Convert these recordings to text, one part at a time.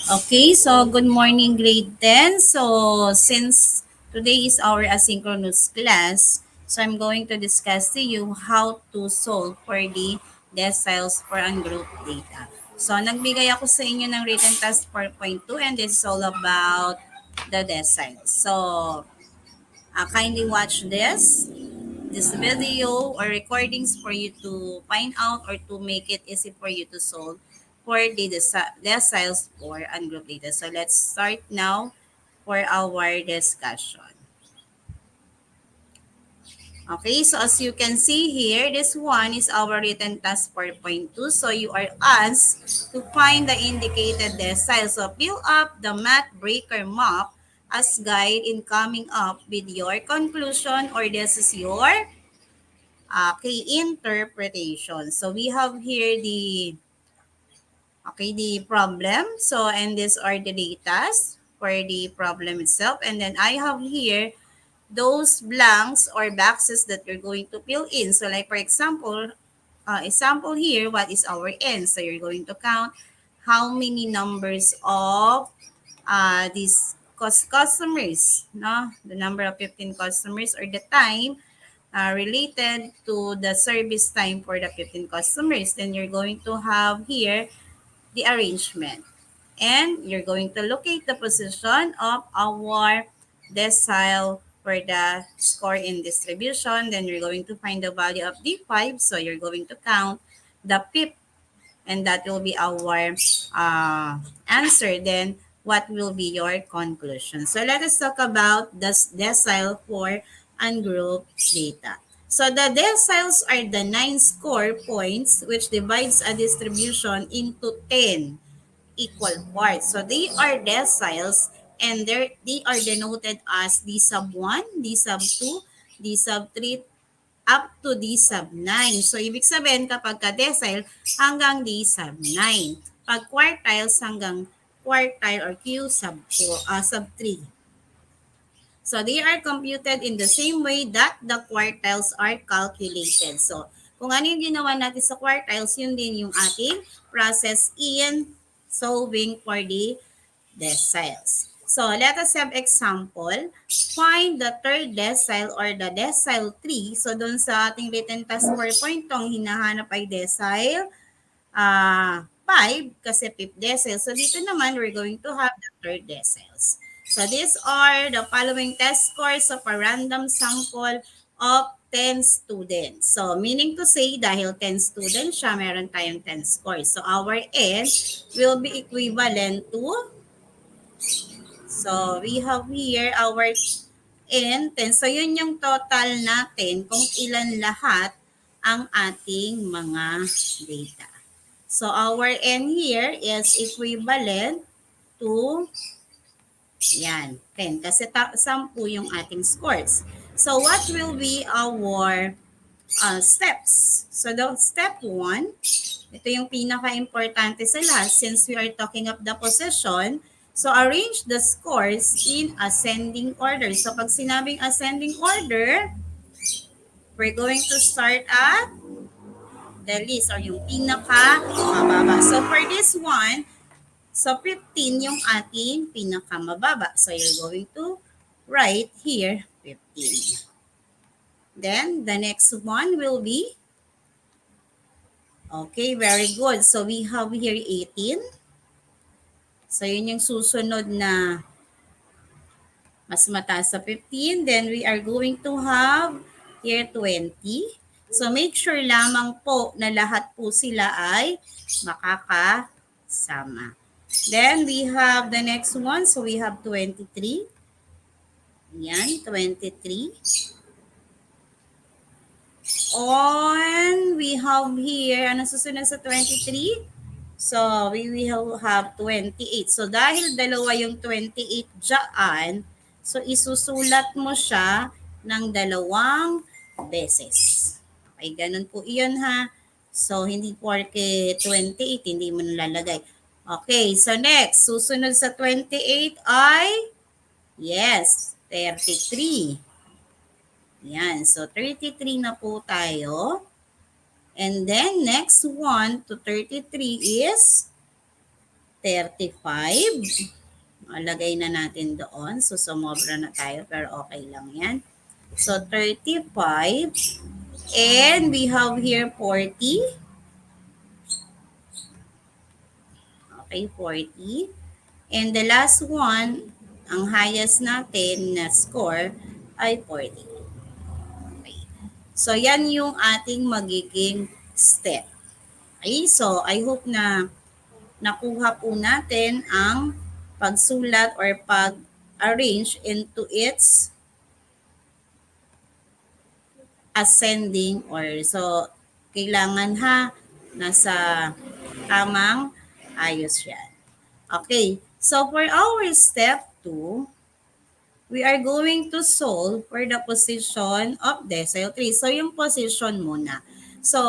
Okay, so good morning, grade 10. So, since today is our asynchronous class, so I'm going to discuss to you how to solve for the deciles for ungrouped data. So, nagbigay ako sa inyo ng written task 4.2 and this is all about the deciles. So, kindly watch this video or recordings for you to find out or to make it easy for you to solve for the deciles for ungrouped data. So let's start now for our discussion. Okay, so as you can see here, this one is our written task 4.2. So you are asked to find the indicated deciles. So fill up the math breaker map as guide in coming up with your conclusion, or this is your key interpretation. So we have here the problem. So and these are the data for the problem itself. And then I have here those blanks or boxes that you're going to fill in. So like for example here, what is our n? So you're going to count how many numbers of these customers, no? The number of 15 customers or the time related to the service time for the 15 customers. Then you're going to have here the arrangement. And you're going to locate the position of our decile for the score in distribution. Then you're going to find the value of D5. So you're going to count the pip, and that will be our answer. Then what will be your conclusion? So let us talk about the decile for ungrouped data. So the deciles are the 9 score points which divides a distribution into 10 equal parts. So they are deciles, and they are denoted as D sub 1, D sub 2, D sub 3, up to D sub 9. So, ibig sabihin kapag ka-decile, hanggang D sub 9. Pag quartiles, hanggang quartile or Q sub 4, sub 3. So, they are computed in the same way that the quartiles are calculated. So, kung ano yung ginawa natin sa quartiles, yun din yung ating process in solving for the deciles. So, let us have example. Find the third decile or the decile 3. So, doon sa ating written task 4.2, ang hinahanap ay decile 5 kasi fifth decile. So, dito naman, we're going to have the third deciles. So, these are the following test scores of a random sample of 10 students. So, meaning to say, dahil 10 students siya, meron tayong 10 scores. So, our N will be equivalent to, so we have here our N 10. So, yun yung total natin kung ilan lahat ang ating mga data. So, our N here is equivalent to, yan, 10. Kasi 10 yung ating scores. So, what will be our steps? So, the step 1, ito yung pinaka-importante sa lahat since we are talking of the position. So, arrange the scores in ascending order. So, pag sinabing ascending order, we're going to start at the least or yung pinaka-mababa. So, for this one, so 15 yung ating pinaka-mababa. So, you're going to write here 15. Then, the next one will be, okay, very good. So, we have here 18. So, yun yung susunod na mas mataas sa 15. Then, we are going to have here 20. So, make sure lamang po na lahat po sila ay makakasama. Then, we have the next one. So, we have 23. Yan, 23. On, we have here, ano susunod sa 23? So, we will have 28. So, dahil dalawa yung 28 dyan, so isusulat mo siya ng dalawang beses. Okay, ganun po iyon ha. So, hindi porke 28, hindi mo nalalagay. Okay, so next, susunod sa 28 ay, yes, 33. Yan, so 33 na po tayo. And then next one to 33 is 35. Lagay na natin doon. So, sumobra na tayo pero okay lang yan. So, 35. And we have here 40. Okay, 40. And the last one, ang highest natin na score ay 40. Okay. So, yan yung ating magiging step. Okay, so I hope na nakuha po natin ang pagsulat or pag-arrange into its ascending order. So, kailangan nasa tamang ayos yan. Okay, so for our step 2, we are going to solve for the position of decile 3. So, yung position muna. So,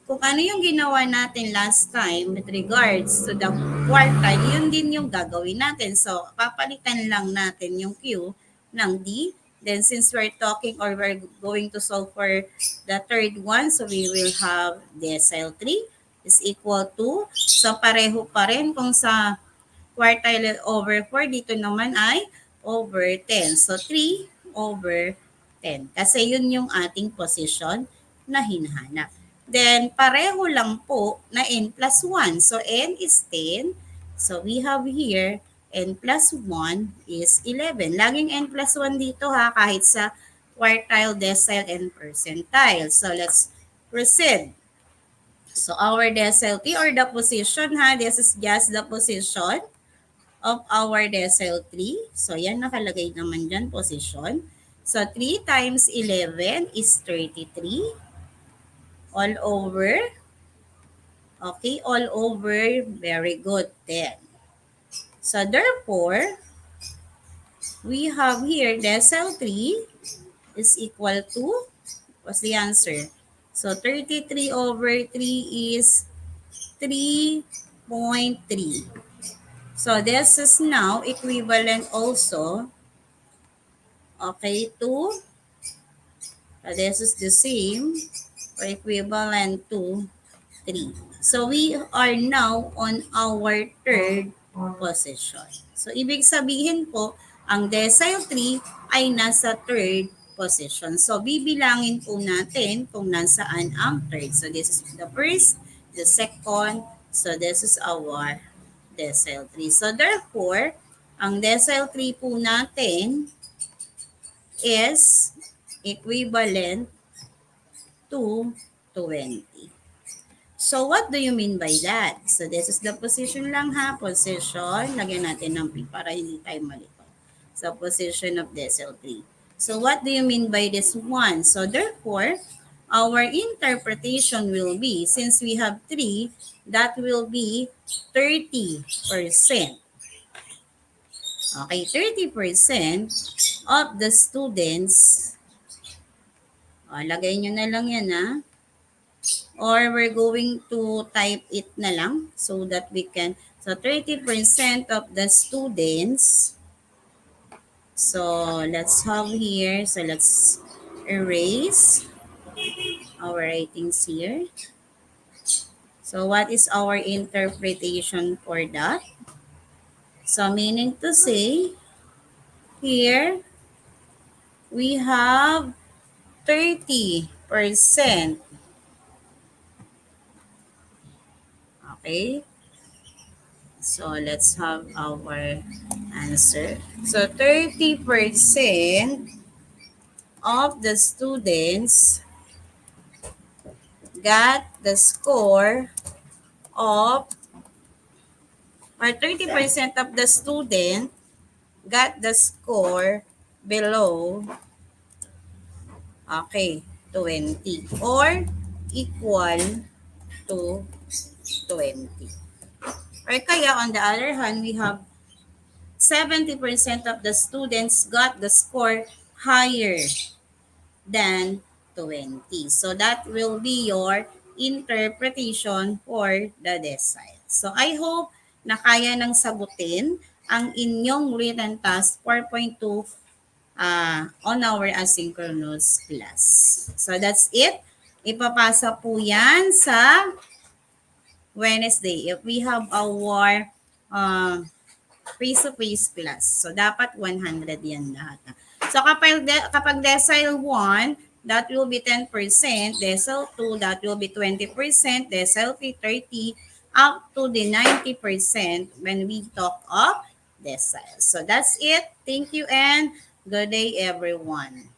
kung ano yung ginawa natin last time with regards to the quartile, yun din yung gagawin natin. So, papalitan lang natin yung Q ng D. Then, since we're talking or we're going to solve for the third one, so we will have decile 3 is equal to, so pareho pa rin kung sa quartile over 4, dito naman ay over 10. So, 3 over 10. Kasi yun yung ating position na hinahanap. Then, pareho lang po na n plus 1. So, n is 10. So, we have here n plus 1 is 11. Laging n plus 1 dito kahit sa quartile, decile, and percentile. So, let's proceed. So, our decile T or the position this is just the position of our decile 3. So, yan nakalagay naman dyan, position. So, 3 times 11 is 33. All over. Okay, all over. Very good. 10. So, therefore, we have here decile 3 is equal to, what's the answer? So, 33 over 3 is 3.3. So, this is now equivalent also, okay, to, this is the same or equivalent to 3. So, we are now on our third position. So, ibig sabihin po, ang decile 3 ay nasa third position. So, bibilangin po natin kung nasaan ang third. So, this is the first, the second. So, this is our decile 3. So, therefore, ang decile 3 po natin is equivalent to 20. So, what do you mean by that? So, this is the position lang position. Lagyan natin ng P para hindi tayo malito. So, position of decile 3. So, what do you mean by this one? So, therefore, our interpretation will be, since we have 3, that will be 30%. Okay, 30% of the students, lagay nyo na lang yan or we're going to type it na lang so that we can, so 30% of the students, so let's have here, so let's erase our writings here. So what is our interpretation for that? So meaning to say, here we have 30%. Okay. So let's have our answer. So 30% of the students got the score of, or 30% of the student got the score below, okay, 20 or equal to 20. Or kaya on the other hand, we have 70% of the students got the score higher than 20. So that will be your interpretation for the decile. So I hope na kaya nang sagutin ang inyong written task 4.2 on our asynchronous class. So that's it. Ipapasa po yan sa Wednesday. If we have our uh, face-to-face plus. So, dapat 100 yan lahat. So, kapag decile 1, that will be 10%. Decile 2, that will be 20%. Decile 3, 30, up to the 90% when we talk of decile. So, that's it. Thank you and good day, everyone.